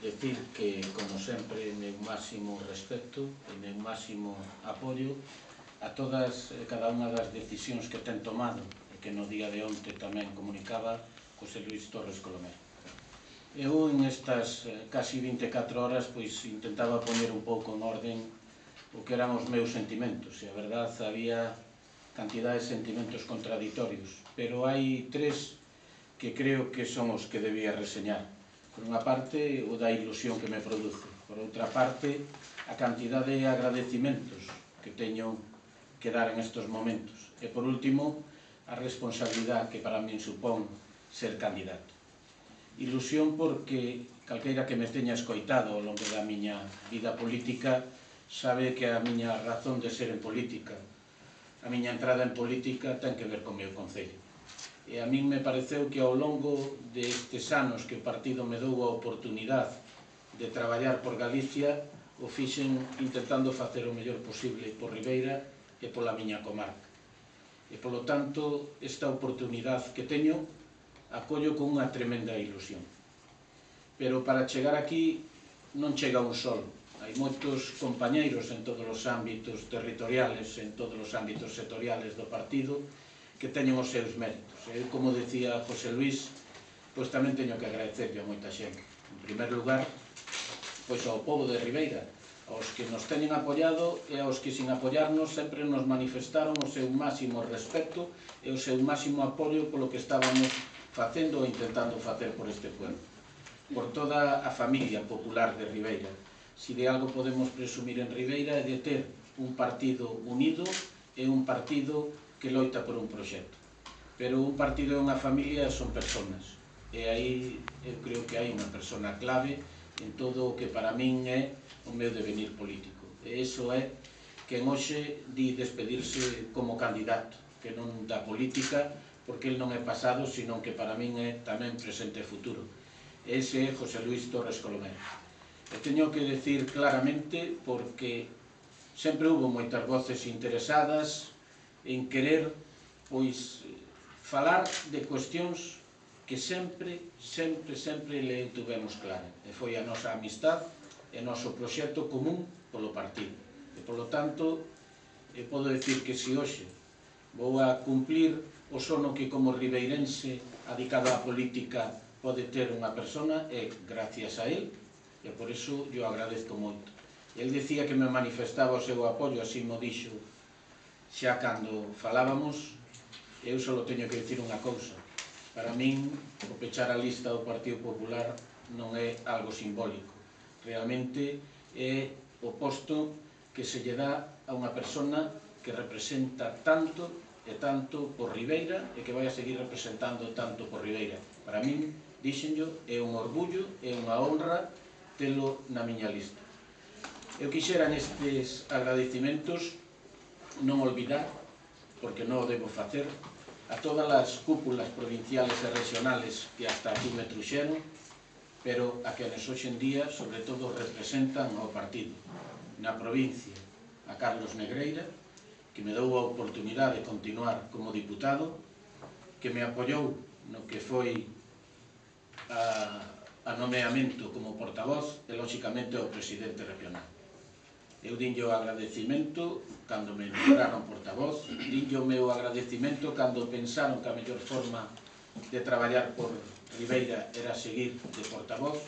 decir que, como sempre, meu máximo respecto e meu máximo apoio a todas e cada unha das decisións que ten tomado e que no día de onte tamén comunicaba José Luis Torres Colomer. Eu, en estas casi 24 horas, pois intentaba poñer un pouco en orden o que eran os meus sentimentos, e a verdade había cantidad de sentimentos contraditorios, pero hai tres que creo que son os que debía reseñar. Por unha parte, o da ilusión que me produce. Por outra parte, a cantidad de agradecimentos que teño que dar en estos momentos. E, por último, a responsabilidade que para min supón ser candidato. Ilusión porque calqueira que me teña escoitado ao longo da miña vida política sabe que a miña razón de ser en política, a miña entrada en política ten que ver co meu concello. E a min me pareceu que ao longo destes anos que o partido me dou a oportunidade de traballar por Galicia, o fixen intentando facer o mellor posible por Ribeira e pola miña comarca. E, polo tanto, esta oportunidade que teño acollo con unha tremenda ilusión. Pero para chegar aquí non chega un solo. Hai moitos compañeiros en todos os ámbitos territoriales, en todos os ámbitos sectoriales do partido, que teñen os seus méritos. Eu, como decía José Luis, pois tamén teño que agradecerlle a moita xente. En primer lugar, pois ao pobo de Ribeira, aos que nos teñen apoiado e aos que, sin apoiarnos, sempre nos manifestaron o seu máximo respecto e o seu máximo apoio polo que estábamos facendo ou intentando facer por este pueblo. Por toda a familia popular de Ribeira. Si de algo podemos presumir en Ribeira é de ter un partido unido e un partido que loita por un proxecto. Pero un partido e unha familia son personas. E aí eu creo que hai unha persona clave en todo o que para min é o meu devenir político. E iso é que en hoxe di despedirse como candidato, que non da política, porque el non é pasado, sino que para min é tamén presente e futuro. Ese é José Luis Torres Colomer. E teño que decir claramente porque sempre hubo moitas voces interesadas en querer pois falar de cuestións que sempre le tuvemos clara. E foi a nosa amistad e o noso proxecto común polo partido. E, polo tanto, eu podo decir que se hoxe vou a cumplir o sono que como ribeirense adicado á política pode ter unha persona, é gracias a él, e por iso yo agradezco moito. El decía que me manifestaba o seu apoio, así mo dixo xa cando falábamos. Eu só teño que dicir unha cousa. Para min, o pechar a lista do Partido Popular non é algo simbólico. Realmente é o posto que se lle dá a unha persona que representa tanto e tanto por Ribeira e que vai a seguir representando tanto por Ribeira. Para min, díxenllo, é un orgullo, é unha honra telo na miña lista. Eu quixera nestes agradecimentos non olvidar, porque non o debo facer, a todas as cúpulas provinciales e regionales que hasta aquí me truxeron, pero a quenes hoxe en día, sobre todo, representan ao partido. Na provincia, a Carlos Negreira, que me dou a oportunidade de continuar como diputado, que me apoiou no que foi a nomeamento como portavoz e, lóxicamente, ao presidente regional. Eu dinlle o agradecimento cando me nombraron portavoz, dinlle o meu agradecimento cando pensaron que a mellor forma de traballar por Ribeira era seguir de portavoz,